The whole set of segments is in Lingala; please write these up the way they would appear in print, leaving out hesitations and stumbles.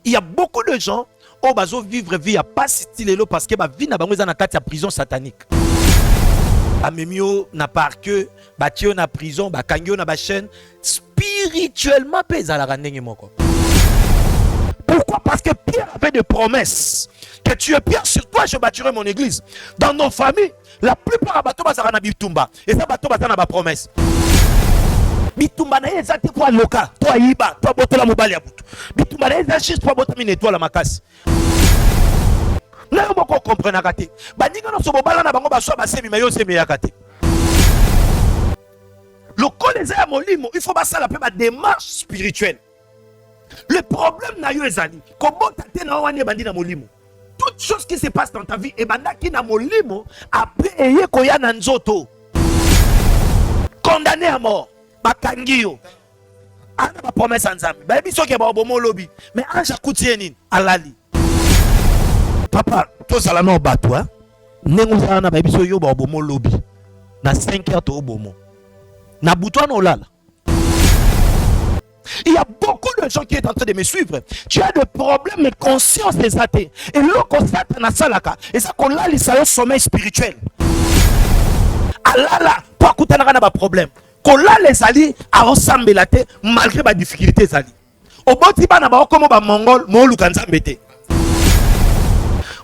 Il y a beaucoup de gens qui vont vivre vie à pas style parce que la vie n'a pas de prison satanique. Amemio na parque, batio na prison, bakangio na chaîne, spirituellement pesa la randenge moko. Pourquoi? Parce que Pierre avait des promesses. Que tu es Pierre, sur toi je bâtirai mon église. Dans nos familles, la plupart des bateaux basara na bitumba. Et ça bateau basara na ba promesse. Bitumba na yeza te kwa loka, toi iba, toi botola mobali ya butu. Bitumba na yeza juste toi botami na étoile makasi. Na yo moko comprendre kate. Bandinga no so bobala na bango baswa basemi mayo semi ya kate. Le collège ya molimo, il faut basala pe ba démarche spirituelle. Le problème na yo ezali, kobota te na wane bandi na molimo. Toute chose qui se passe dans ta vie, et bandaki na molimo, après eye koya na nzoto. Condamné à mort. Bakangio. Ana ba promesse ensemble. Ba biso ke ba obomo lobi. Mais anja kutie nini? Alali. Papa, to sala no batwa. Nengo sana ba biso yo ba obomo lobi. Na 5 heures to obomo. Na butwa no lala. Il y a beaucoup de gens qui sont en train de me suivre. Tu as des problèmes de conscience des athées. Et l'eau constate na salaka. Et ça qu'on a le sommeil spirituel. Alala, pas qu'on a pas problème. Qu'on a les alliés à ressembler la tête malgré les difficultés des alliés. Au bon tiba na ba comme ba mongol, mo lukanza mbete.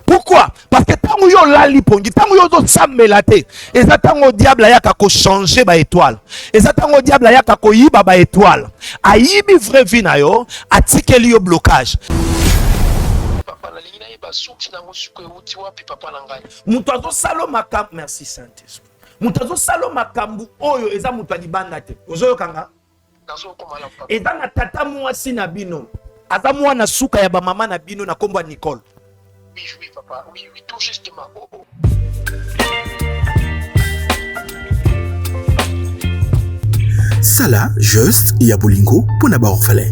Pourquoi? Parce que tant que yo lali pongi, tant que yo zo sambela te, et ça tant que diable ya ka ko changer ba étoile. Et ça tant que diable ya ka ko yiba ba étoile. Ayibi vrai vie na yo, atikeli yo blocage. Papa na lingi na yiba souki na ngosuko euti wapi papa na ngai. Mutu azo salo makam, merci Saint-Esprit. Mutu azo salo makambu oyo eza mutu alibanda te. Ozo kanga? Nazo komala papa. Eza na tata mwasi na bino. Aza mwana suka ya ba mama na bino na kombo Nicole. Oui, papa. Oui, tout justement. Oh, oh. Sala, juste, Yabolingo, pour n'avoir orphelin.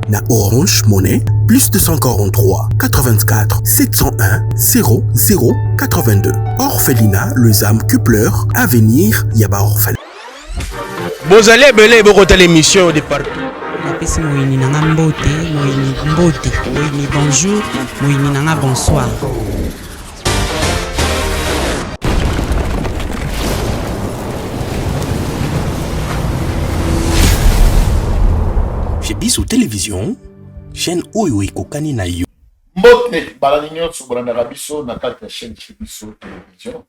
Na Orange Monnaie, plus 243 84 701 00 82. Orphelinat, les âmes que pleurent, avenir, Yaba orphelin. Vous allez belé beaucoup de l'émission de partout. Napesi moyini nanga mbote, moyini mbote, moyini bonjour, moyini nanga bonsoir. Chez Biso Télévision, chaîne Oyo Kokani na yo. Mbote, balanignon soubranda rabiso na kati ya chaîne chez Biso Télévision.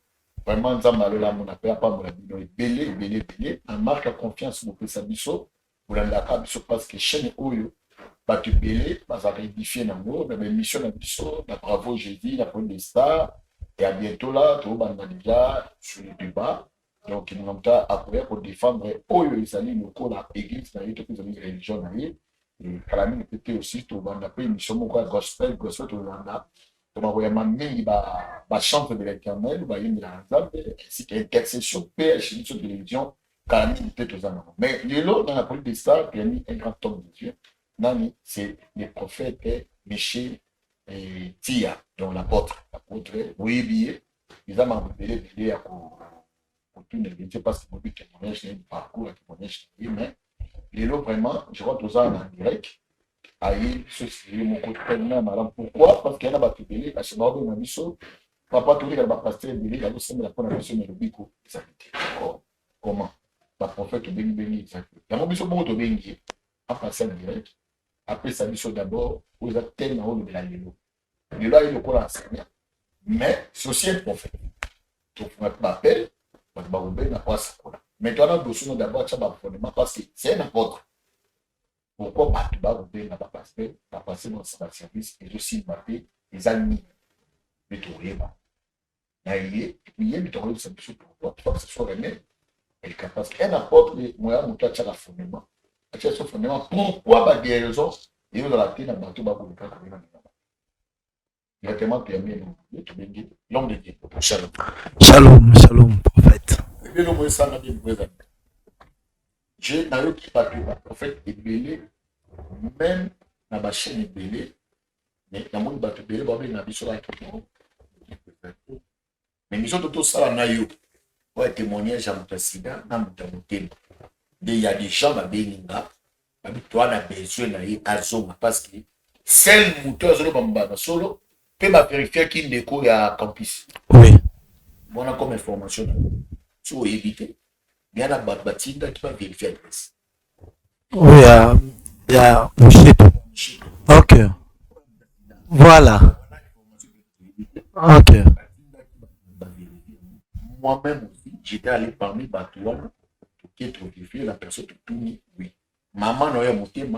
Vraiment, nzamba lola mona pe apa mona bino belé. En marque à confiance pour sa biso. Pour la biso parce que chaîne Oyo va te belé, va réédifier dans l'eau, dans l'émission de biso, dans Bravo Jeudi, dans Point des Stars. Et à bientôt là, tout le monde déjà sur le débat. Donc, il nous a appuyé pour défendre Oyo, les amis locaux, la église, dans les religions, et Kalamine peut aussi, tout le monde a pris une émission, gospel, tout le monde a. Donc, on va même chante de l'éternel, ainsi qu'intercession, PH, sur la religion, Kalamine peut aux amis. Mais l'élo, dans la police des stars, il y a mis un grand homme de Dieu. Nani, c'est les prophètes Michel et Tia, donc l'apôtre, oui, billet, ils ont appelé à tout ne dit pas que mon but témoignage un parcours témoignage mais l'élo vraiment je vois tous en direct aïe ce mon côté madame pourquoi parce qu'il y a pas de télé à ce moment de mission papa tout le pasteur il y a aussi la première mission de bico comment la prophète béni la mon mission beaucoup de béni en passant direct après sa mission d'abord aux attentes en haut de la l'élo il a eu le cours enseigné mais c'est aussi un prophète donc on m'appelle maintenant, nous d'abord parce que c'est un apôtre. Pourquoi tu vas n'a pas passé dans ce service et aussi maté les amis de Touré. Il y a une théorie de cette chose pour que ce soit remis. Parce qu'un apôtre, moi, mon cas, tu as la fondement. Tu as ce fondement. Pourquoi des raisons et dans la tête, dans le bateau, pour le cas de il a tellement permis l'homme de Dieu. Shalom. Shalom, prophète. Dieu n'a eu qui parle de prophète est belé, même dans la chaîne est belé, mais dans le monde est belé, il y a des choses qui sont mais nous autres, tout ça, on a eu un témoignage à mon président, il y a des gens à Béninga, toi na besoin na ye azonga parce que seul moteur azolo bambana solo peut ba vérifier qu'il ndeko ya campus. Oui. Bon comme information tu veux éviter bien na batinda qui va vérifier l'adresse. Oui, il y a OK. Voilà. OK. Moi-même aussi, j'étais allé parmi Batouana qui est vérifié la personne qui tourne. Oui. Maman n'a pas monté,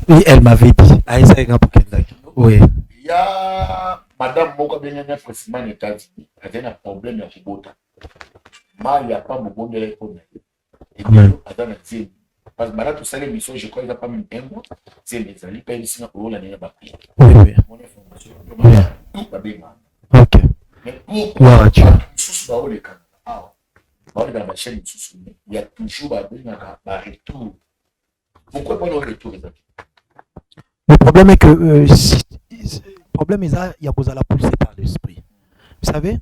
oui, elle m'avait dit. Oui. Il y a Madame Moko Benyamin précisément aux États-Unis. Elle a un problème à Kibota. Mais il n'y a pas de bon délai pour elle. Et puis, elle a un zéro. Parce que madame, tout ça, l'émission, je crois qu'il n'y a pas même un mois. C'est mes amis, pas ici, pour l'année. Oui, oui. Mon information. Tout va bien. OK. Mais pourquoi tu as les cas? Dans la chaîne, il y a toujours un retour. Pourquoi pas le retour? Le problème est que le problème est qu'il y a la poussée par l'esprit. Vous savez,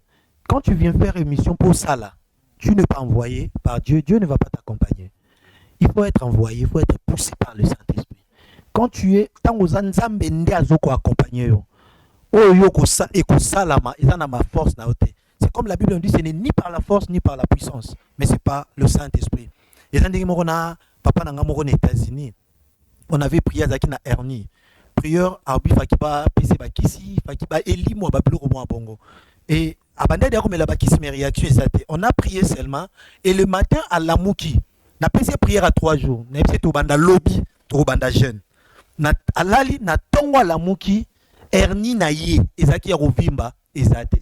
quand tu viens faire émission pour ça là, tu n'es pas envoyé par Dieu, Dieu ne va pas t'accompagner. Il faut être envoyé, il faut être poussé par le Saint-Esprit. Quand tu es, tant aux anzambe ndé azoko accompagner yo, oh yo ko sa et ko salama, ils en a ma force na ote. C'est comme la Bible dit, ce n'est ni par la force ni par la puissance, mais c'est par le Saint-Esprit. Et quand on a papa nanga moko aux États-Unis, on avait prié à na hernie. Prière arbi fakiba pc bakisi, fakiba eli mo babilo ko mo bongo. Et abandé de comme la bakisi mes réactions exactes. On a prié seulement et le matin à la mouki, na pc prière à 3 jours. Na pc to banda lobby, to banda jeune. Na alali na tongo la mouki hernie na ye, ezaki ya rovimba ezate.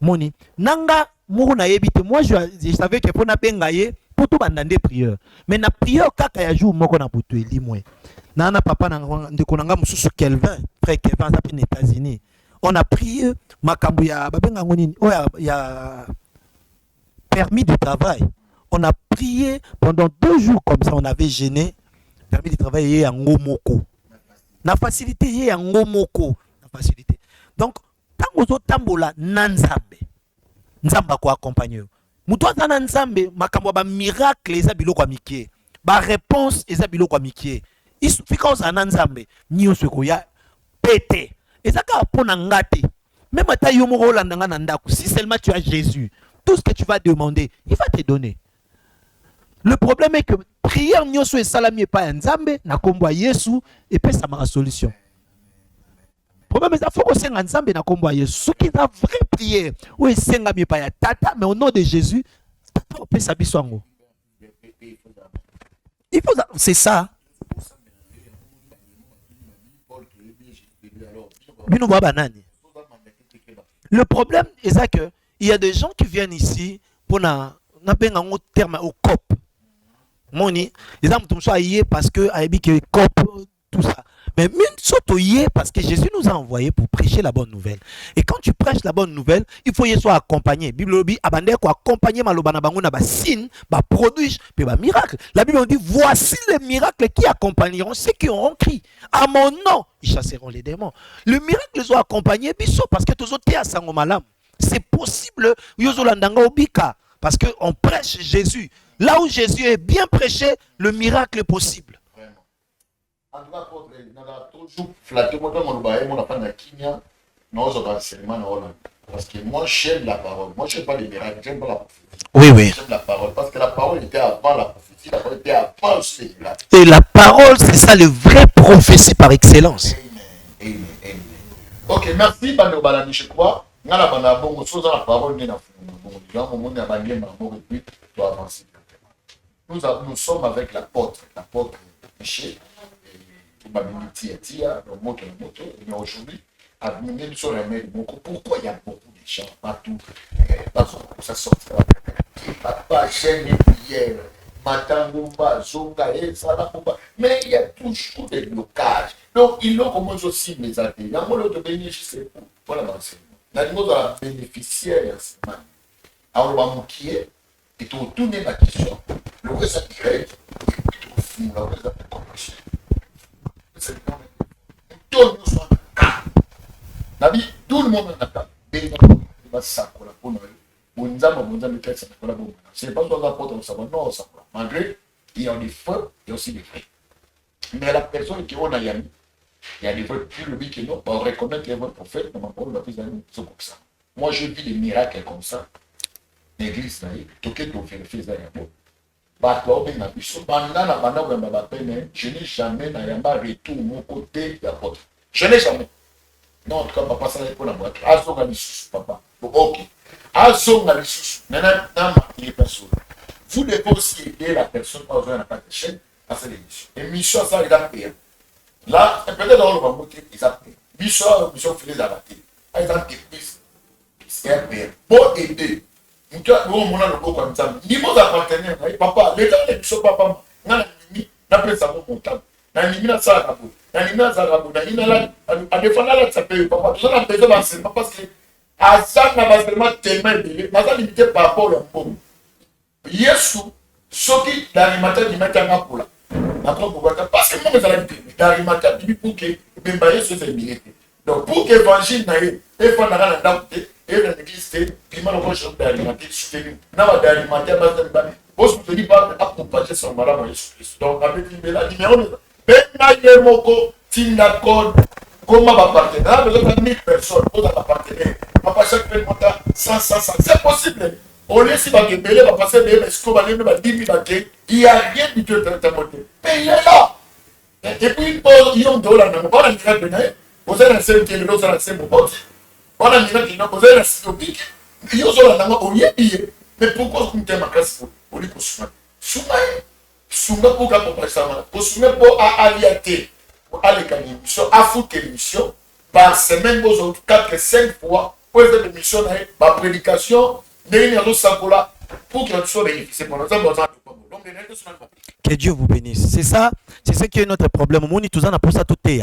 Moni nanga moko na yebite, moi je savais que pour na bengaye pour tout bandande prière, mais na prière kaka ya jour moko na butu eli moi nana papa na ndeko nanga mususu Kelvin, frère Kelvin ça aux États-Unis, on a prié makambu ya babenga ngoni o ya permis de travail, on a prié pendant 2 jours comme ça, on avait gêné permis de travail ye ya ngomoko na facilité ye ya ngomoko na facilité. Donc tango tambola nanzambe nzamba ko accompagner muto na nzambe makambo ba miracle eza biloko mikie ba réponse eza biloko mikie isufika ozana nzambe nyonso ko ya pété ezaka pona ngate même ata yo moko olanda nga na ndako, si seulement tu as Jésus, tout ce que tu vas demander il va te donner. Le problème est que prière nyonso et salami pas nzambe na kombo Yesu et puis ça m'a solution. Problème c'est faut que senga nzambe na kombo Yesu, ce qui est la vraie prière ou senga mi pa ya tata, mais au nom de Jésus tata peut sa biswango. Il faut c'est ça. Le problème est ça que il y a des gens qui viennent ici pour na un terme au cop. Moni, les hommes sont aillés parce que que cop tout ça. Mais surtout parce que Jésus nous a envoyés pour prêcher la bonne nouvelle. Et quand tu prêches la bonne nouvelle, il faut y soit accompagné. Bible dit abandé ko accompagner malobana bango na ba signe, ba prodige, puis ba miracle. La Bible dit voici les miracles qui accompagneront ceux qui auront crié à mon nom, ils chasseront les démons. Le miracle soit accompagné biso parce que tous autres à sango malam. C'est possible yozolandanga obika parce que on prêche Jésus. Là où Jésus est bien prêché, le miracle est possible. En tout cas, on a toujours flatté mon Kenya, parce que moi j'aime la parole. Moi je n'aime pas les miracles, j'aime pas la prophétie. Oui, oui. J'aime la parole parce que la parole était avant la prophétie, la parole était avant aussi les miracles. Et la parole, c'est ça le vrai prophétie par excellence. Amen. Amen. Ok, merci Bando Balani, je crois. Nous avons la parole, nous sommes avec l'apôtre Michel. Mais aujourd'hui, pourquoi il y a beaucoup de gens partout? Ça sort. Papa, chaîne et prière, Matangumba, Zonga, et Salakumba. Mais il y a toujours des blocages. Donc, ils l'ont commencé aussi, mes amis. Il y a un mot de bénéficier. Voilà l'enseignement. Il y a un mot de bénéficiaire. Alors, on va mouquiller et tout tourner la question. Le reste, ça crée. Le reste, ça compassion. Tout le monde a ta c'est pas toi l'apôtre, on s'abonne, non, ça malgré il y a des feux, il y a aussi des vrais. Mais la personne qui on a yami, il y a des vrais, puis le but que non, on reconnaît les vrais prophètes, dans ma parole, c'est comme ça. Moi, je vis des miracles comme ça. L'église, tout ce que tu fais, c'est bon. Je n'ai jamais retour mon côté de l'apôtre. Je n'ai jamais. Non, en tout cas, papa, ça n'est pas la boîte. Azonga l'issue, papa. Ok. Azonga l'issue. Vous devez aussi aider la personne à ouvrir la chaîne à cette émission. Et mission, ça, il a payé. Là, peut-être dans le moment, ils ont payé. Mission, fait les abattre. Ils ont payé. Pour aider. Mon niveau d'appartenir, papa, les gens ne sont pas papa. Na pesa mon comptable. Na limina ça na bo. Na limina ça na bo. Na ina a défendre la sapé papa. Tout ça na besoin d'enseignement parce que à ça na basement tellement élevé. Na ça limité par rapport au pauvre. Yesu soki d'animateur di mettre en pour là. Na trop parce que moi ça la dit d'animateur di pour que bemba Yesu c'est milité. Donc pour que l'évangile na et faut na la ndakute et dans l'église c'est piment le proche d'alimenter soutenu. Na va d'alimenter bas vous ne dites pas accompagner son malade Jésus Christ. Donc, avec le numéro, ben moko tinakon comment va partenaire, besoin de 1000 personnes pour appartenir. Papa chaque fois monte 100, c'est possible. On laisse pas que Belé va passer mais est-ce qu'on va aller même 10 000 il y a rien du tout dans ta montée. Mais il est là. Et puis il y a un dollar dans on a déjà donné. Vous avez un seul qui est le dans la scène on a mis qui vous avez un stopique. Il y a un dollar dans on y est. Mais pourquoi vous mettez ma classe pour lui pour soumettre Souma pour qu'à ça pour soumettre pour aliater pour aller gagner l'émission à foutre l'émission par semaine aux autres 4-5 fois pour cette émission ma prédication dernière sacola pour que soit bénéficié pour notre besoin que Dieu vous bénisse. C'est ça, c'est ce qui est notre problème. Moni tout ça n'a pas ça tout est.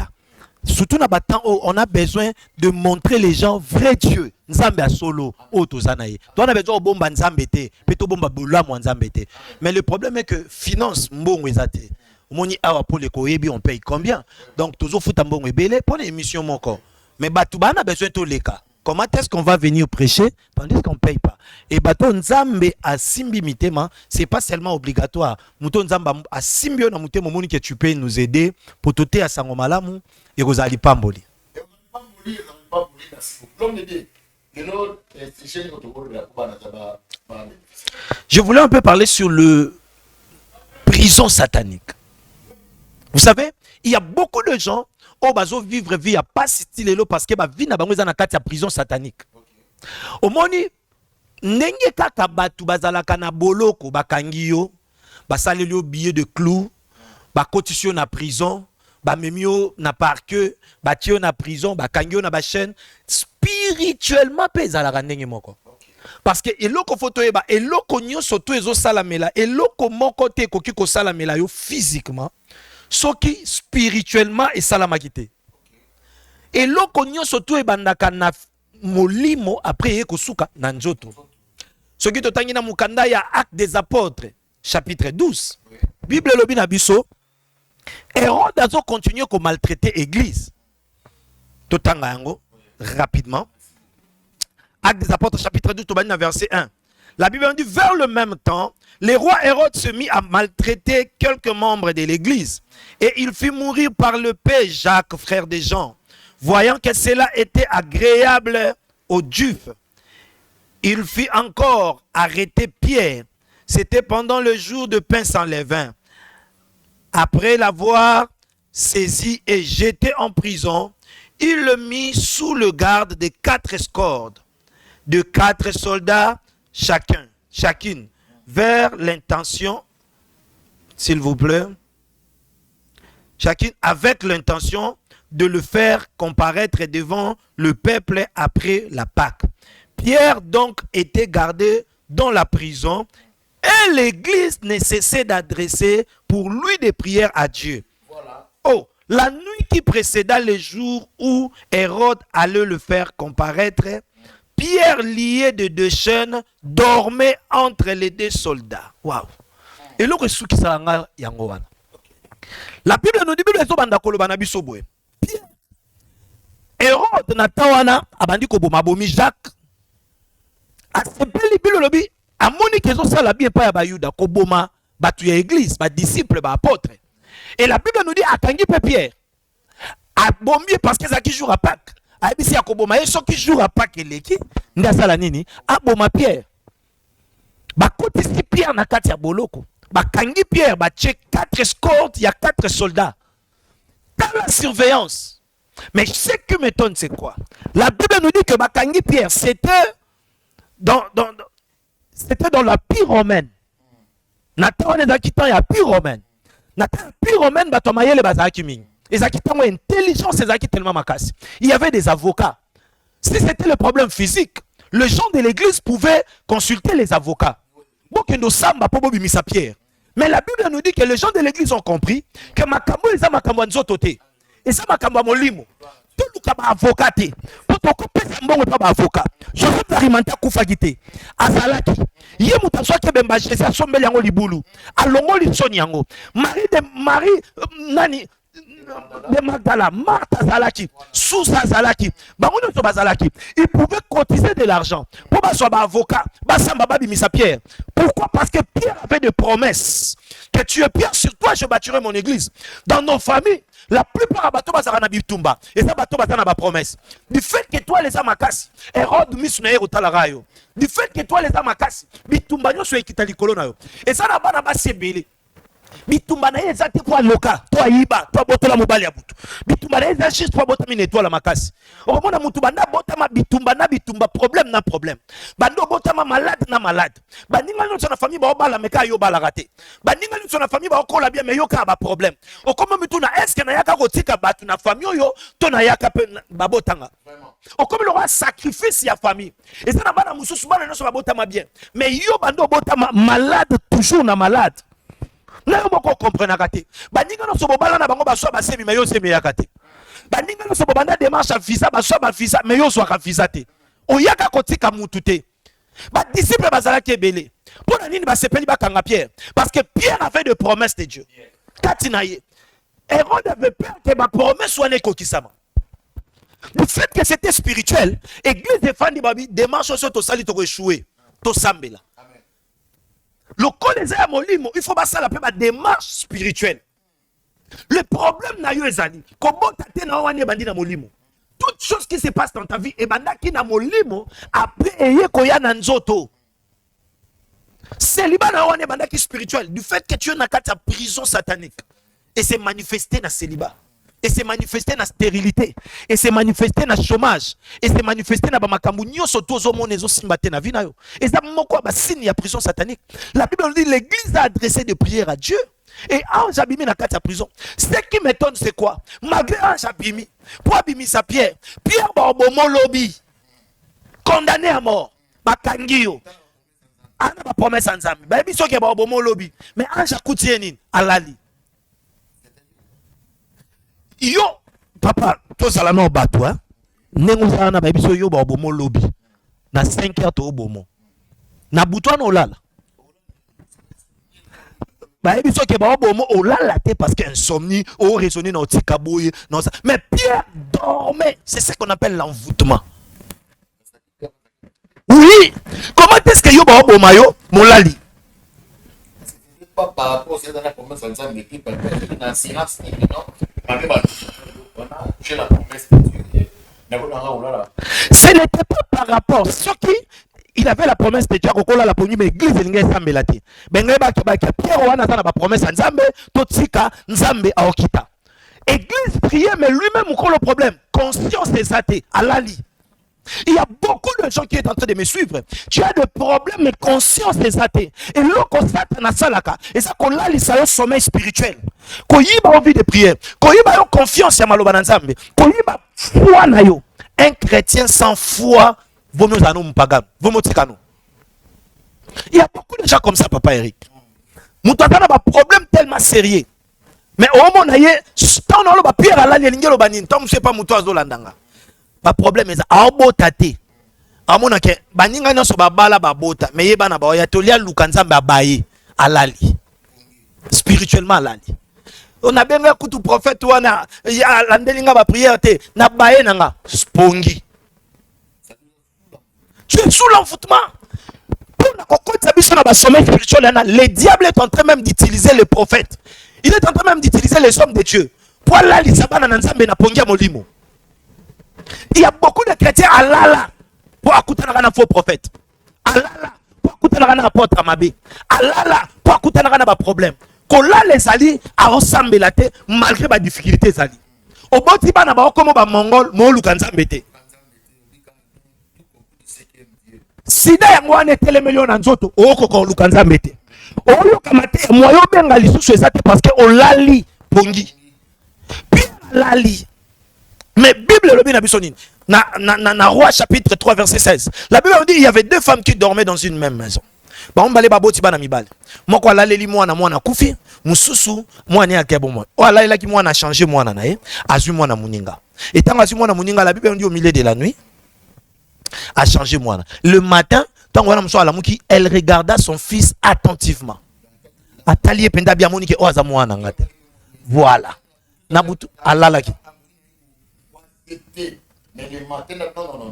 Surtout dans temps où on a besoin de montrer les gens vrai Dieu. Nzambe a solo o tozanaye. Toi on a besoin de bomba nzambe te, peto bomba bola mo nzambe te. Mais le problème est que finance mbongo ezate. Moni awa pour les koyebi on paye combien? Donc toujours futa mbongo ebele pour l'émission moko. Mais batou ba na besoin to leka. Comment est-ce qu'on va venir prêcher tandis qu'on ne paye pas? Et bateau nzambe a simbi mitema, c'est pas seulement obligatoire. Mouton nzamba a simbio na mutemo moni que tu peux nous aider pour toter à sangomalamu et rozali pamboli. Je voulais un peu parler sur le prison satanique. Vous savez, il y a beaucoup de gens qui vont vivre vie à pas style parce que vie na bango na kati ya prison satanique. Omoni ndenge kaka batu bazalaka na boloko bakangi yo, basaleli yo billet de clou, bakotisi yo na prison, bamemi yo na parquet, batie yo na prison, bakangi yo na ba chaîne, spirituellement pe ezalaka ndenge moko. Parce que eloko foto eba eloko nyonso to ezo salamela, eloko moko te koki ko salamela yo physiquement. Soki spirituellement et salamakite. Et loko nyonso tu ebandaka na molimo après ekosuka na njoto. Soki totangi na mukanda ya Actes des Apôtres chapitre 12. Bible lobi na biso Hérode azo continuer ko maltraiter église. Totanga yango rapidement. Actes des Apôtres chapitre 12 tobani na verset 1. La Bible dit vers le même temps, le roi Hérode se mit à maltraiter quelques membres de l'église et il fit mourir par le père Jacques, frère de Jean. Voyant que cela était agréable aux Juifs, il fit encore arrêter Pierre. C'était pendant le jour de pain sans levain. Après l'avoir saisi et jeté en prison, il le mit sous le garde de 4 escortes, de 4 soldats chacune, vers l'intention, s'il vous plaît, chacune avec l'intention de le faire comparaître devant le peuple après la Pâque. Pierre donc était gardé dans la prison et l'église ne cessait d'adresser pour lui des prières à Dieu. Voilà. Oh, la nuit qui précéda le jour où Hérode allait le faire comparaître, Pierre, lié de 2 chaînes, dormait entre les 2 soldats. Waouh! Et là, la Bible nous dit que Pierre, Hérode n'a tawana abandi ko boma bomi Jacques. A sepeli Bible lobi amoni kezo sala bien pa ya bayuda ko boma batu ya église, ba disciple, ba apôtre. Et la Bible nous dit akangi pe Pierre. A bombier parce que ça qui joue à Pâques. A bisi akoboma yeso qui joue à Pâques eleki, nda sala nini? A boma Pierre. Ba koti si Pierre na kati ya boloko. Ba kangi Pierre, ba tche 4 escortes, il y a 4 soldats. Dans la surveillance. Mais ce qui m'étonne, c'est quoi? La Bible nous dit que ba kangi Pierre, c'était dans l'empire romaine. Nathan on est dans il y a empire romaine. Nathan empire romaine ba tomaye le bazaki mingi. Les acquitants ont intelligence, les acquitants tellement macasses. Il y avait des avocats. Si c'était le problème physique, les gens de l'église pouvaient consulter les avocats. Mais la Bible nous dit que les gens de l'église ont compris que makambo eza makambo nzotote. Et ça makambo molimo. Tout le monde avocat. Pour te couper ça mbongo pas avocat. Je veux alimenter kufagité. Azalaki. Yé mutaswa ke bemba Jésus sombeli yango libulu. Alongo lisoni yango. Marie nani de Magdala, Martha Zalaki, Sousa Zalaki, Zalaki, ils pouvaient cotiser de l'argent pour que avocat, Pierre. Pourquoi? Parce que Pierre avait des promesses. Que tu es Pierre, sur toi je bâtirai mon église. Dans nos familles, la plupart des bateaux sont en Bitumba. Et ça, bateau sont en promesse. Du fait que toi les amakasi, Hérode missionnaire au Talarayo. Du fait que toi les amakasi, Bitumba nyo soit équitali colonayo. Et ça n'a pas sebele. Bitumba na yeza te kwa loka to ayiba to botola mobali ya butu bitumba na yeza juste to bota mine to la makasi okomona mutu banda bota ma bitumba na bitumba problème na problème bando bota ma malade na malade baninga nyo na famille ba obala meka yo bala raté baninga nyo na famille ba okola bien mais yo ka ba problème okoma mutu na est-ce que na yaka kotika batu na famille yo to na yaka pe babotanga okomi lo sacrifice ya famille et ça na bana mususu bana nyo ba bota ma bien mais yo bando bota ma malade toujours na malade. Na yo moko comprendre kate baninga no so bobala na bango baswa basemi mais yo semi ya kate baninga no so bobanda démarche à visa baswa ba visa mais yo so ka visa te oyaka kotika mutu te ba disciple bazalaki ebele pour nini ba sepeli ba kanga Pierre parce que Pierre avait de promesses de Dieu katina ye Hérode avait peur que ma promesse soit nekokisama. Le fait que c'était spirituel église défendit babi démarche sur to sali to échouer to sambela. Le collège à Molimo, il faut passer la démarche spirituelle. Le problème n'a eu ezali. Comment t'as na wane bandi na Molimo? Toute chose qui se passe dans ta vie et bandaki na Molimo après eye koya na nzoto. Célibat na wane bandaki spirituel du fait que tu es na kati prison satanique et c'est manifesté na célibat. Et c'est manifesté dans la stérilité. Et c'est manifesté dans le chômage. Et c'est manifesté dans le chômage. Et ça me signe de prison satanique. La Bible nous dit que l'église a adressé des prières à Dieu. Et ange abimi na kati ya prison. Ce qui m'étonne, c'est quoi? Malgré ange abimi, pour abimi sa Pierre, Pierre Barbomo lobby, condamné à mort. Bakangio. Ana ba promesse ensemble. Ba biso ke Barbomo lobby. Mais ange akutieni alali. Yo papa to sala no batwa nengo sana ba biso yo ba obomo lobby na 5 heures to obomo na butwa no lala ba biso ke ba obomo olala te parce que insomnie o raisonner na otika boye non ça mais Pierre dormait. C'est ce qu'on appelle l'envoûtement. Oui, comment est-ce que yo ba oboma yo molali par rapport à la promesse ensemble l'équipe dans silence non. Ce n'était pas par rapport. Ce qui il avait la promesse de Dieu kokola la poni mais église linga sambelati. Benga ba Pierre wana na ba promesse nzambe totika nzambe aokita. Église priait mais lui-même encore le problème. Conscience des athées alali. Il y a beaucoup de gens qui sont en train de me suivre. Tu as des problèmes de conscience des athées. Et là, on constate na salaka. Et ça, qu'on a le sommeil spirituel. Qu'on y a envie de prier. Qu'on y a confiance à maloba nzambe. Qu'on y a foi na yo. Un chrétien sans foi, vaut mieux à nous mpagam. Vaut mieux à nous. Il y a beaucoup de gens comme ça, papa Eric. Moutata a un problème tellement sérieux. Mais au moment où on a Pierre à l'année, on a dit, on ne sait pas moutoise de l'andanga. Ba problème est à bota te amona ke baninga nyoso babala babota mais yeba na ba ya tolia lukanzambe abaye alali spirituellement alali on a benga kutu prophète wana ya landelinga ba prière te na baye nanga spongi tu es sous l'envoûtement pour Le diable est en train même d'utiliser les prophètes. Il est en train même d'utiliser les hommes de Dieu. Il y a beaucoup de chrétiens à l'ala pour écouter un faux prophète. À l'ala pour écouter un apôtre Amabé. À l'ala pour écouter un problème. Quand là les alliés à ensemble malgré les difficultés alliés. Au bout de bana ba comme ba mongol mo lukanza mbete. Sida yango ane tele million na nzoto okoko lukanza mbete. Oyo kamate moyo benga lisusu ezate parce que on lali pongi. Puis lali. Mais Bible le bien bisonine. Na Roi chapitre 3 verset 16. La Bible dit il y avait deux femmes qui dormaient dans une même maison. Ba ombale baboti bana mibale. Moko alaleli mwana mwana kufi, mususu mwana akebo mwana. O alaleli ki mwana changer mwana na ye, azui mwana muninga. Et tant azui mwana muninga la Bible dit au milieu de la nuit a changé mwana. Le matin, tant wana muso alamuki, elle regarda son fils attentivement. Atali penda bia monike o aza mwana ngate. Voilà. Nabutu alala ki.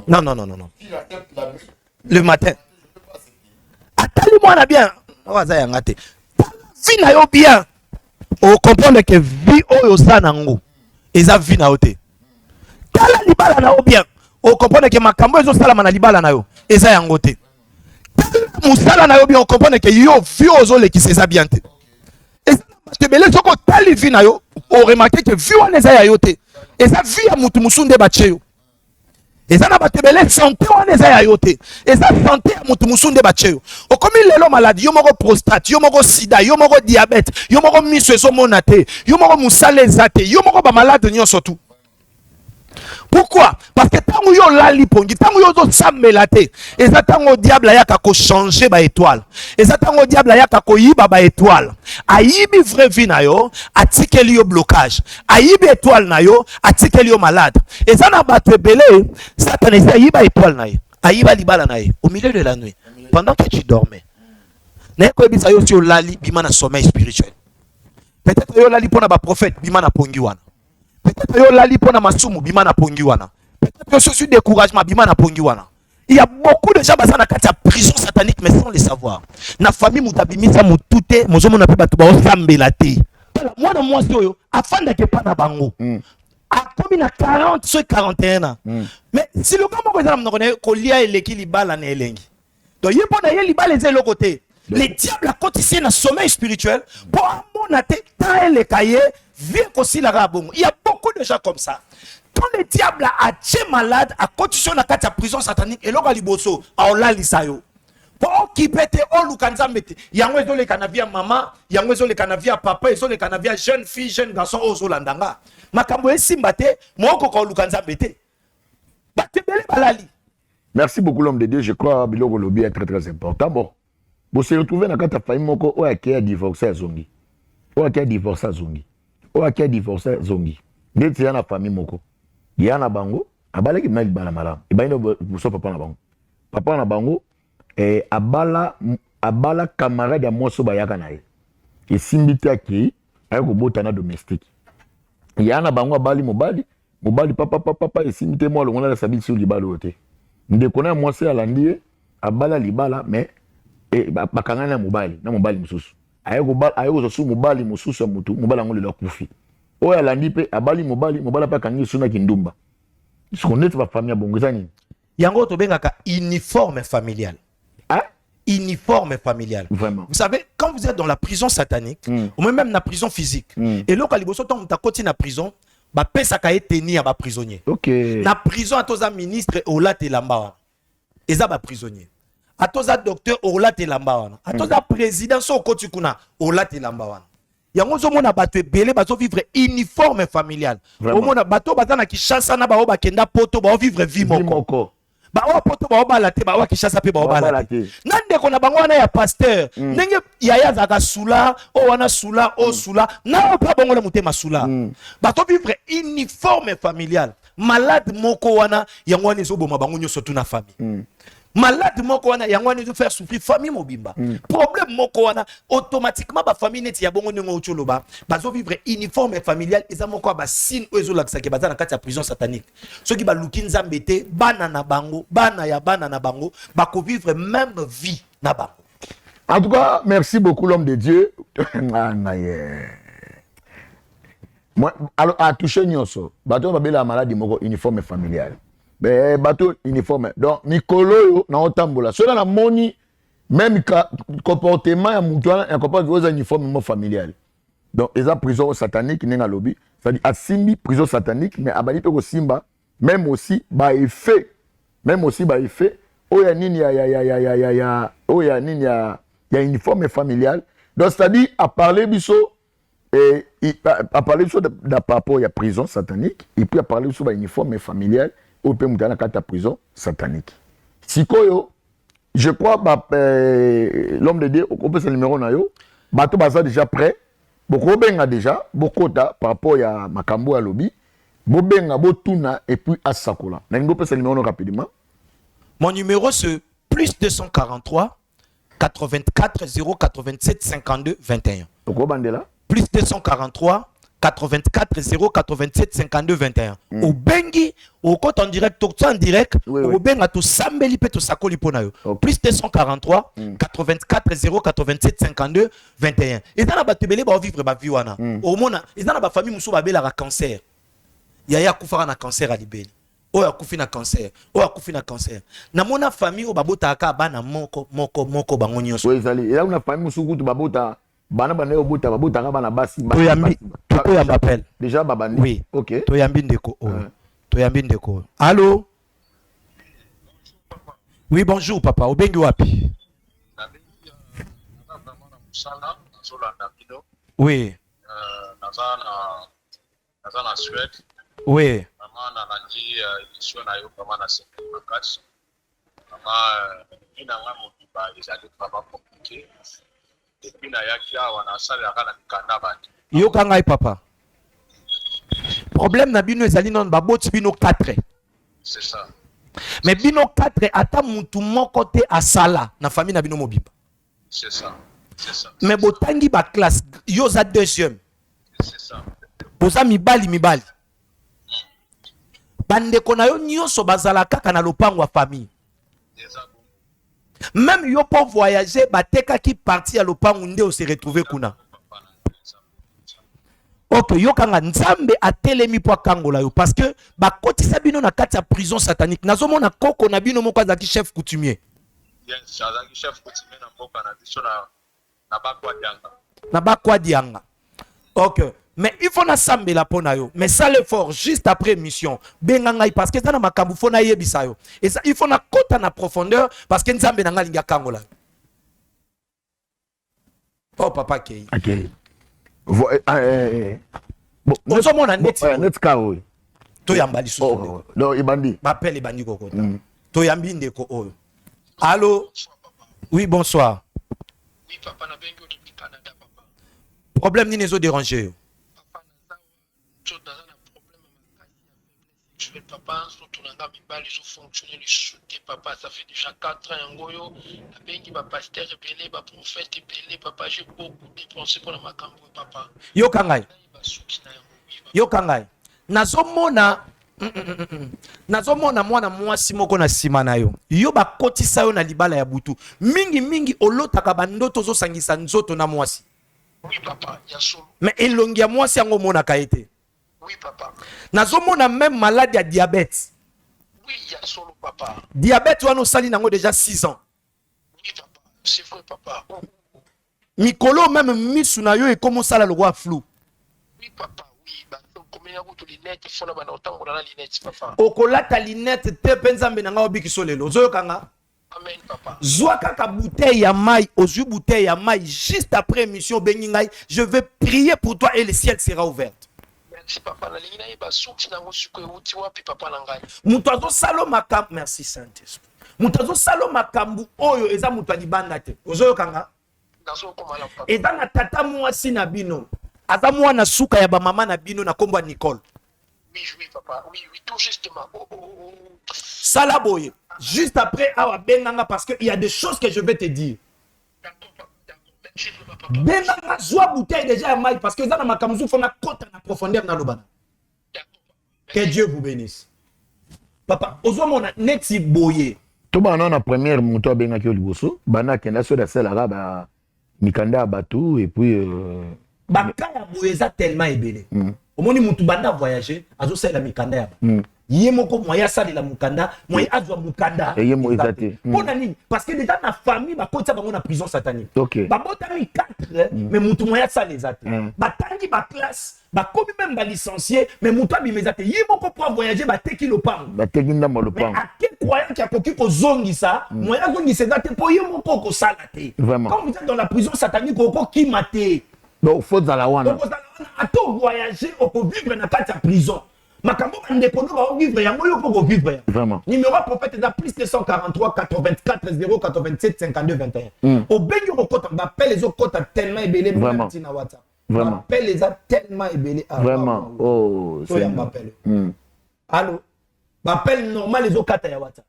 Non. Le matin. Attends moi bien. Vie na yo bien. O comprendre que vie oyo sa nango. Eza vie na ote. Tala libala na yo bien. O comprendre que makambo ezo sala na libala na yo. Eza yango te. Musala na yo bien o comprendre que yo vie ozo le ki seza bien te. Eza te bele soko tali vie na yo. O remarquer que vie wana eza ya yo te. Eza vie ya mutu musunde bacheyo. Eza na batebele santé wana eza ya yo te. Eza santé ya mutu musunde bacheyo. Okomi lelo maladie, yo moko prostate, yo moko sida, yo moko diabète, yo moko miso ezomona te, yo moko musala eza te, yo moko ba malade nyonso tu. Pourquoi? Parce que tango yo lali pongi, tango yo zo sambela te, eza tango diable ayaka ko changer ba étoile. Eza tango diable ayaka ko yiba ba étoile. Ayibi vrai vie na yo, atikeli yo blocage. Ayibi étoile na yo, atikeli yo malade. Eza na bato ebele, Satan eza yiba étoile na ye, ayiba libala na ye au milieu de la nuit, pendant que tu dormais. Na ko ebisa yo si yo lali bima na sommeil spirituel. Peut-être yo lali pona ba prophète bima na pongi wana. Peut-être yo lali pona masumu bima na pongi wana. Peut-être yo suis découragement bima na pongi wana. Il y a beaucoup de gens basés dans la prison satanique mais sans le savoir. Na famille mutabimisa mutute mozomo na pe batu ba osambela te. Moi na moi soyo afanda ke pa na bango. A comme na 40 sur 41 ans. Mais si le comment ça na connaît ko lia eleki libala na elengi. Donc yepo na ye libala ezelo côté. Les diables à côté ici na sommeil spirituel pour amona te ta le cahier vie aussi la rabon. Il y a beaucoup de gens comme ça. Quand le diable a tué malade à condition na kati ya prison satanique et loka liboso a ola lisayo. Pour qui pète o lukanza mete. Yango ezo le kanavia maman, yango ezo le kanavia papa, ezo le kanavia jeune fille, jeune garçon ozo landanga. Makambo esimba te, moko ko lukanza mete. Ba te bele balali. Merci beaucoup l'homme de Dieu, je crois biloko lobby est très très important. Bon. Vous se retrouvez dans la famille moko o qui a divorcé à Zongi. O qui a divorcé à Zongi. O qui a divorcé à Zongi. Dès que la famille moko. Il y a na bango, abala ki mali bala malam. E ba ino buso papa na bango. Papa na bango abala camarade ya moso ba yaka na ye. E simbita ki ay ko botana domestique. Il y a na bango abali mobali papa e simbite mo longola la sabiti sur libala ote. Ndeko na mo se alandi abala libala mais bakanga na mobali mususu ayeko zo su mobali mususu ya mutu mobali ngolo la kufi oya landi pe abali mobali pa kangi suna kindumba sikonet ba famille bongoza nini yango to bengaka uniforme familial. Hein? Uniforme familial. Vraiment. Vous savez, quand vous êtes dans la prison satanique ou même dans la prison physique et là quand liboso tant ta côté na prison ba pesa ka tenir ba prisonnier. OK. Na prison atoza ministre olate lamba eza ba prisonnier. Atoza docteur olate lamba wana. Atoza président so koti kuna olate lamba wana. Yango zo mona bato ebele bazo vivre uniforme familial. O mona bato bazana Kinshasa na ba o bakenda poto ba o vivre vie moko. Ba o poto ba o balate ba o Kinshasa pe ba o balate. Nande kona bango wana ya pasteur. Ndenge yaya zaka sula o wana sula o sula na o pa bango na mutema sula. Bato vivre uniforme familial. Malade moko wana yango wana zo boma bango nyoso tu na famille. Malade moko wana yango wana faire souffrir famille mobimba. Problème moko wana automatiquement ba famille neti ya bongo nngo ocholoba bazo vivre uniforme familial eza moko ba signe ozo lakisa ke bazana kati ya prison satanique. Ceux qui ba luki nzambe te bana na bango ba ko vivre même vie na bango. En tout cas, merci beaucoup l'homme de Dieu. Moi, alors, à toucher nyonso, bateau va la maladie moko uniforme familial. Mais bateau uniforme. Donc, Mikolo na otambola. Cela na moni même comportement ya mutuana un comportement uniforme familial. Donc, ils ont prison satanique n'est lobby. C'est-à-dire à simbi prison satanique mais abali pe ko simba même aussi ba effet. Même aussi ba effet. Oya nini oya nini ya uniforme familial. Donc, c'est-à-dire à parler biso et à parler sur de par rapport à prison satanique et puis à parler sur uniforme familial ou peut monter dans la prison satanique. Sikoyo, je crois l'homme de Dieu on peut se numéro na yo, bato baza déjà prêt, beaucoup benga déjà, beaucoup par rapport à makambo à lobby, bobenga botuna et puis à sakola. N'engo peut se numéro rapidement. Mon numéro c'est plus 243 84 087 52 21. Pourquoi bandela? Plus 243 84 087 52 21. Au bengi, au compte en direct, tout ça en direct, au benga tout sambeli pe tout sakoli ponayo. Plus 243 84 087 52 21. Et dans la batebele ba vivre ba vie wana. Au mona, et dans la famille muso ba bela cancer. Yaya kufara na cancer à libeli. Oya kufi na cancer. Oya kufi na cancer. Na mona famille o babota aka bana moko bango nyonso. Oui, zali. Et là on a famille muso kutu babota bana bana obuta babuta ka bana basi toyambi m'appelle déjà babandi oui OK toyambi ndeko toyambi ndeko allô oui bonjour papa obengi wapi oui naza na Suède oui mama na nandi émission na yo mama na sente makasi mama ina ngamo biba ezali papa compliqué. Depuis la yakia wana sala kana kanda bandi yo kanga papa problème na bino ezali non baboti bino 4 c'est ça mais bino 4 ata mutu moko te asala na famille na bino mobimba c'est ça mais botangi ba classe yo za deuxième c'est ça boza mibali bandeko na yo nyonso bazala kaka na lopango wa famille. Même yo pour voyager, bateka qui parti à lopango nde o se retrouver kuna. Ok, yo kanga nzambe a telemi po kangola yo parce que ba kotisa bino na kati ya prison satanique. Nazomo na koko na bino moko azaki chef coutumier. Yes, azaki chef coutumier na mboka na biso na bakwa dianga. Na bakwa dianga. Ok. Mais il faut na sambela pona yo. Mais ça l'effort juste après mission. Bengangai parce que ça na makambu fo na yebisa yo. Et ça il faut na kota na profondeur parce que nzambe na ngalinga kangola. Oh papa Kei. OK. Bon, on se mona net kawo. To yambali so. Non, ibandi. M'appelle ibandi kokota. To yambi ndeko oyo. Allô? Oui, bonsoir. Oui, papa na bengi au Canada papa. Problème ni nezo déranger yo. Je vais papa, surtout dans la Bible, ils ont fonctionné, ils shooté papa, ça fait déjà 4 ans en Goyo. La bengi, ma pasteur belé, ma prophète belé, papa, j'ai beaucoup dépensé pour ma cambo, papa. Yo kangai. Yo kangai. Nazomona mwana mwasi moko na sima na yo. Yo bakotisa yo na libala ya butu. Mingi olotaka bandoto zo sangisa nzoto na mwasi. Oui papa, ya solo. Mais elongi ya mwasi yango mona kaete. Oui papa. Nazomona même malade ya diabète. Oui, ya solo papa. Diabète wana osali nango déjà 6 ans. Oui papa, c'est vrai papa. Mikolo même misu na yo ekomo sala le roi flou. Oui papa, oui, bah combien ya kutu linette fona bana otango na linette papa. Okolata linette te penzambe na nga obikiso lelo. Zoyo kanga. Amen papa. Zwa kaka bouteille ya mai, ozu bouteille ya mai juste après émission bengingai, je vais prier pour toi et le ciel sera ouvert. Merci papa, na lingina yeba souki na ngosuko euti wapi papa na ngai. Mutu azo salo makambu, merci Saint-Esprit. Mutu azo salo makambu oyo eza mutu alibanda te. Ozoyo kanga? Nazo komala papa. Eza na tata mwasi na bino. Aza mwana suka ya ba mama na bino na kombo Nicole. Oui, papa. Oui, tout justement. Sala boye. Juste après awa benganga parce que il y a des choses que je vais te dire. Benganga zwa bouteille déjà à maille parce que ça na makamzu fona kota na profondeur na lobana. Que Dieu vous bénisse. Papa, ozo mona neti boye. Thomas non na première moto benga ki liboso bana kenda so da sala ba mikanda bateau et puis bakaya boyeza tellement ebele omoni mutu banda voyager azo sala mikanda ya ye moko moya sala la mukanda moya azwa mukanda ye mo ezate pona nini parce que déjà na famille bakota bango na prison satanique babota mi 4 mais mutu moya sala ezate batangi ba classe bakomi même ba licencié mais mutu abimezate ye moko pour voyager bateki lopango bateki ndamba lopango mais ake croyant qu'il y a koki ko zongisa moya zongisa ezate po ye moko ko sala te quand vous êtes dans la prison satanique oko kimate donc faut dans la wana ato voyager oko vivre na kati ya prison makambo ndeko no vivre yango yo poko vivre vraiment numéro prophète est plus 243 84 0 87 52 21 au benyo okota bappel les okota tellement ebele merci na WhatsApp vraiment bappel les a tellement ebele vraiment oh c'est bappel allô bappel normal les okata ya WhatsApp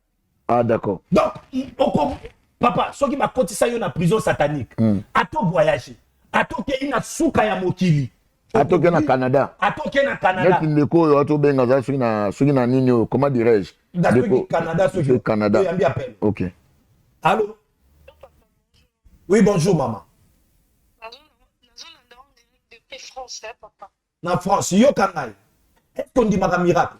ah d'accord donc oko papa soki bakotisa yo na prison satanique ato voyager ato ke ina suka ya mokili atoke na Canada atoke na Canada neti ndeko yo ato benga za soki na nini comment dirais-je ndeko Canada soki Canada yambi appel OK allô oui bonjour maman depuis France papa na France yo kangai est-ce qu'on dit maka miracle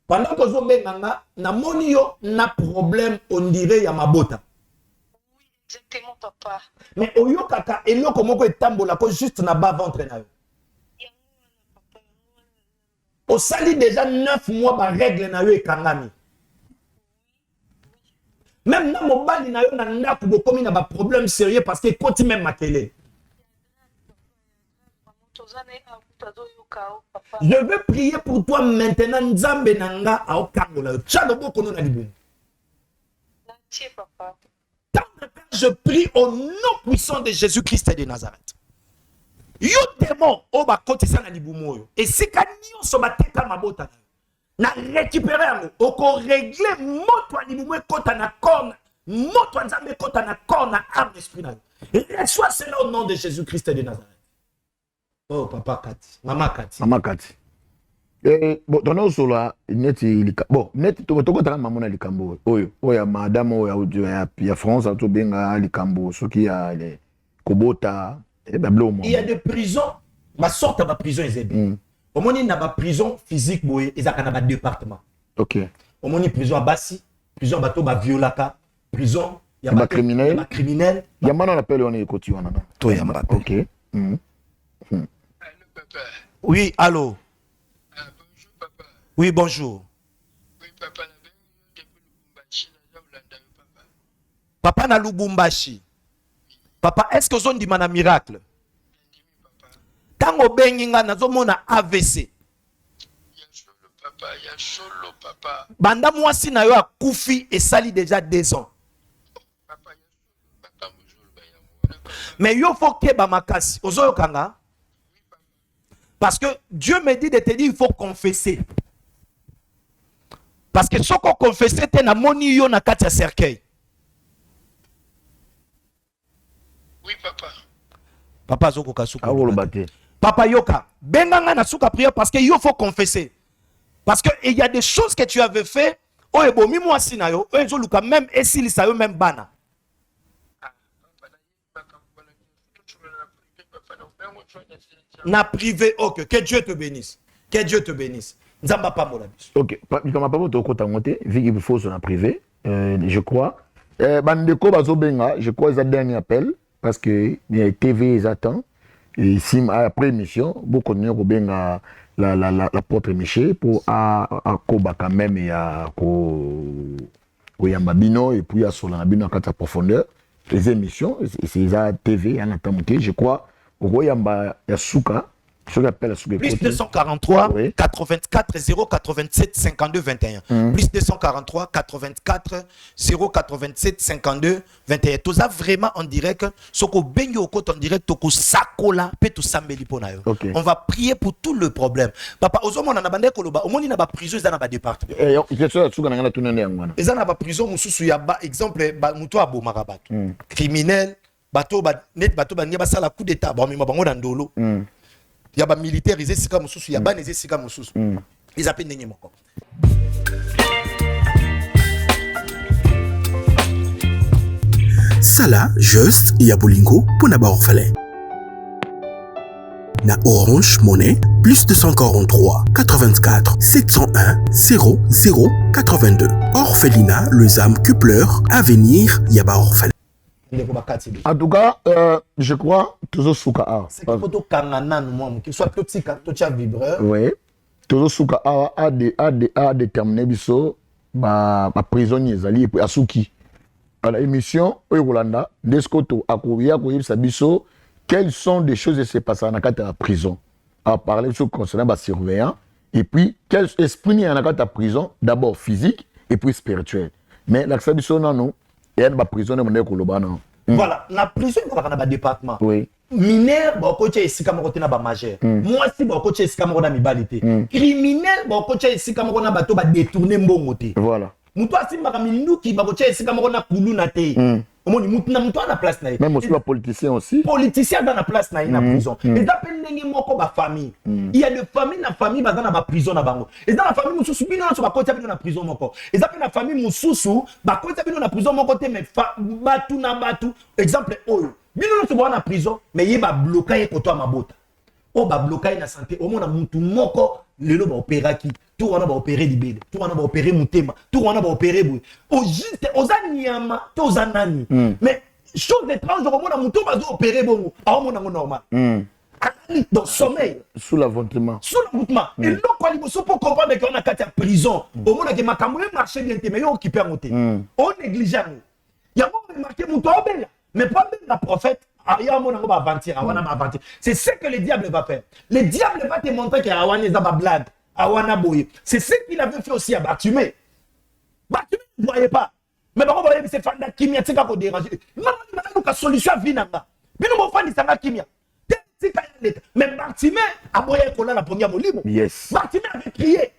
pendant que zo benga na moni yo na problème on dirait ya mabota exactement papa mais oyo kaka eloko moko etambola ko juste na bas ventre na yo au sali déjà 9 mois ba règle na yo ekangami même na mobali na yo na ndako bokomi na ba problème sérieux parce que koti même makele je veux prier pour toi maintenant nzambe nanga ao kangola tchalo boko no na libu papa je prie au nom puissant de Jésus-Christ de Nazareth. Yo démon o ba kotisa na libumu yo. Et si ka nyonso bateka mabota na récupérer yango oko régler moto ya libumu ekota na corps moto ya nzambe ekota na corps na âme esprit na yo. Reçois cela au nom de Jésus-Christ de Nazareth. Oh papa Kati, maman Kati. Bon, tono sola neti lika bon neti toko taka mamona likambo oyo madame oyo ya France to benga likambo soki ya le kobota bablo mo il y a des prisons ma sorte ba prison ezebe omoni na ba prison physique boye ezaka na ba département OK omoni prison à Bassi prison bato ba violaka prison ya ba criminel ya mana na pele on ekoti wana to ya mba OK oui allô. Oui, bonjour. Oui, papa, papa na Lubumbashi. Papa, est-ce que vous avez un miracle? Tango benginga nazomona AVC. Papa. Banda mwasi na yo akufi et sali déjà 2 ans. Mais yo faut que ba makasi. Ozo kanga? Parce que Dieu me dit de te dire il faut confesser. Parce que ce qu'on confesse, c'est na moni yo na kati ya cercueil. Oui, papa. Papa zoko kasuka. Papa yoka. Benganga na suka prière parce que yo faut confesser. Parce que il y a des choses que tu avais fait. Oh ebo mi moi sina yo. Oh ezo luka même esili sa yo même bana. Na privé. OK. Que Dieu te bénisse. Que Dieu te bénisse. Nzamba pa molabis. OK. Comme papa to kota ngote, vu qu'il faut sur privé, je crois. Bandeko bazobenga, je crois c'est dernier appel parce que les TV ils attendent et si après émission, beaucoup de gens benga la porte Miché pour à koba quand même et à ko yamba bino et puis à sola bino à la profondeur les émissions c'est ça TV en attendant je crois au yamba yasuka. Je l'appelle plus 243 oui. 84 087 52 21 plus 243 84 087 52 21 tout ça vraiment en direct ce qu'on baigne au côté en direct to sakola pe to sambeli pona yo on va prier pour tout le problème papa ozomo na bande koloba omoni na ba prison za na ba département question tsuka na ngana tunene ngwana eza na ba prison mususu ya ba exemple ba muto abo marabato criminel bato ba net bato ba ngeba sala coup d'état ba mima bango na ndolo il y a des militaires, ils sont il y a des militaires, ils sont Sala juste ya bolingo pour na ba orphelin. Na Orange Money, plus 243 84 701 00 82. Orphelinat, les âmes que pleurent, avenir Yaba Orphelin. En tout cas, je crois, toujours souka a. C'est qu'il faut tout kanganan, moi, qu'il soit tout petit, tout tcha vibreur. Oui. Toujours souka a déterminé biso, ma prisonnier zali, et puis asuki. À l'émission, Yolanda, Deskoto, Akouya, Sabiso, quelles sont des choses qui se passent dans la prison? À parler sur concernant les surveillants, et puis quel esprit il y a dans la prison, d'abord physique et puis spirituel. Mais la Sabiso, non, il y a une prison de monnaie Kolobana. Voilà, la prison, il y a un département. Oui. Mineur, il y a ici comme on a majeur. Moi, si il y a ici comme on a mibalité. Criminel, il y a ici comme on a détourné mbongote. Voilà. Mutu asimba minduki bakocha esika moko na kulu na te. Omoni mutu na place na ye. Même aussi les politiciens aussi. Politiciens dans la place na ye na prison. Et ça peut ndenge moko ba famille. Il y a des familles na famille ba dans ba prison na bango. Et dans la famille mususu bino na so bakota bino na prison moko. Et ça peut na famille mususu bakota bino na prison moko te mais batu na batu. Exemple oyo. Bino na so na prison mais ye ba bloquer koto mabota. O ba bloquer na santé. O mona mutu moko lelo ba opérer qui tout on a ba opérer libérer tout on a ba opérer mutema tout on a ba opérer boy au juste aux anyama to zanani mais chose étrange au mona mutu ba opérer bongo a mona normal dans sommeil sous l'avontement et là quoi liboso pour comprendre qu'on a quatre prison au mona que makambo marché bien mais on occupé monter on négligeant il y a bon remarqué mutu obéla mais pas même la prophète. C'est ce que le diable va faire. Le diable va te montrer qu'il y a un blague. C'est ce qu'il avait fait aussi à Bartimée. Bartimée ne voyait pas. Mais par contre, c'est Fanda Kimia, c'est quoi déranger. Non, la solution vient là. Mais nous, on fait ça Kimia. Mais Bartimée a boyé la première molimo. Yes. Bartimée avait crié.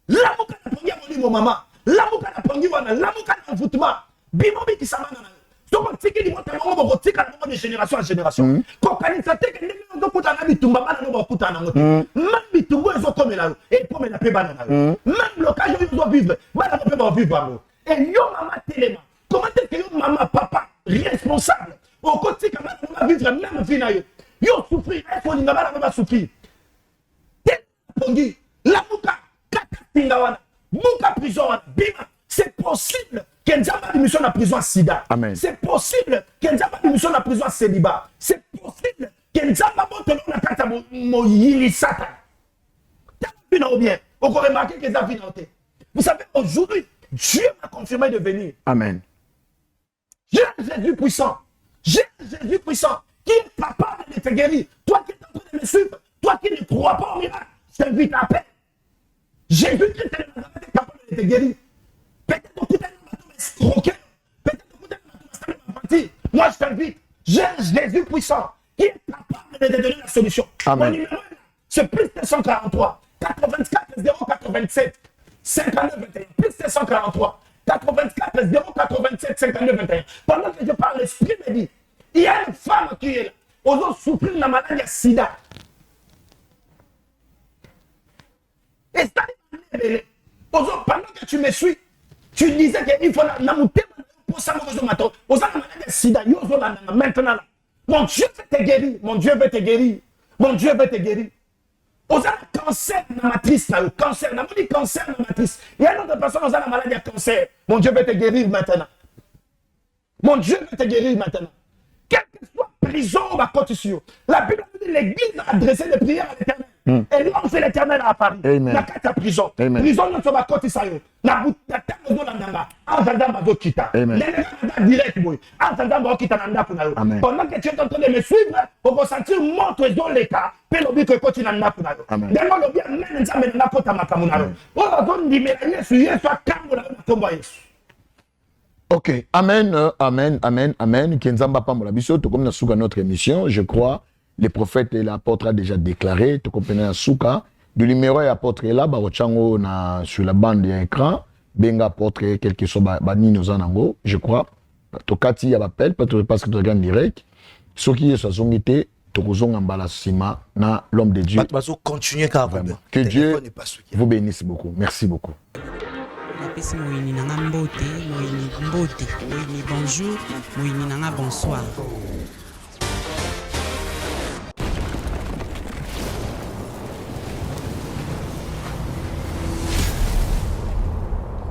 L'amour la première molimo, maman. L'amour la première, l'amour la foutement. Bimobi qui s'en va. Donc, on tient de génération en génération. Quand on a dit que les gens ont dit que même Bitumbo, ils ont comme là. Et comme la paix banane. Même l'occasion, ils doivent vivre. Voilà, on peut vivre. Et yo, maman, téléma. Comment est-ce que yo, maman, papa, responsable, au côté que on va vivre même vie. Yo, souffrir. Est-ce qu'on va souffrir? La Mouka, Kakatingawana, Mouka prison, Bima. C'est possible qu'il n'y ait pas de mission dans la prison à Sida. C'est possible qu'il n'y ait pas de mission dans la prison à Célibat. C'est possible qu'il n'y ait pas de mission dans la carte à Moyilisata. Tu as vu bien. On peut remarquer que ça vient. Vous savez, aujourd'hui, Dieu m'a confirmé de venir. Amen. J'ai Jésus puissant. J'ai Jésus puissant. Qui est capable de te guérir. Toi qui es en train de me suivre. Toi qui ne crois pas au miracle. Je t'invite à paix. Jésus-Christ est capable de te guérir. Peut-être que tu es escroqué. Peut-être que tu es moi, je t'invite. J'ai Jésus puissant qui est capable de te donner la solution. Amen. Mon numéro, c'est plus de 143 84 087 59 21. Plus de 143 84 087 59 21. Pendant que je parle, l'esprit me dit il y a une femme qui est là. On doit souffrir de la maladie à Sida. Et ça, pendant que tu me suis, tu disais qu'il faut pour ça, maintenant. Mon Dieu veut te guérir. Mon Dieu veut te guérir. Mon Dieu veut te guérir. Aux cancer dans la matrice, cancer, dans le cancer dans la matrice. Il y a une autre personne qui a la maladie à cancer. Mon Dieu veut te guérir maintenant. Mon Dieu veut te guérir maintenant. Quelle que soit prison ou la condition, la Bible dit l'église a adressé des prières à l'éternel. Et l'ange de l'éternel a apparu. La carte à prison. Prison non sur ma côté ça. La boutte de la nanga. Anzanda bazo kita. Direct boy. Anzanda bazo kita nanda kunayo. Pendant que tu es en train de me suivre, on va sentir mon trésor les cas. Puis le but que tu nanda kunayo. Demain le bien même ça me nanda kota makamunayo. On va donner mais Yesu Yesu akamuna komba Yesu. Ok, amen, amen, amen, amen. Kenzamba Pamola Biso, tout comme nous sommes notre émission, je crois, les prophètes et l'apôtre a déjà déclaré, tout comme nous sommes le numéro et l'apôtre est là, barochango na sur la bande d'écran, benga apôtre quelque chose bani nos anango, je crois. Tokati ya appel, parce que tu regardes direct. Ce qui est sa zongité, tokozonga mbala sima na l'homme de Dieu. Continuer car que Dieu vous bénisse beaucoup. Merci beaucoup. napesi moyini nanga mbote, moyini mbote, moyini bonjour, moyini nanga bonsoir.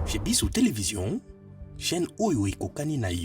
Chez Biso Télévision, chaîne Oyo Kokani na yo.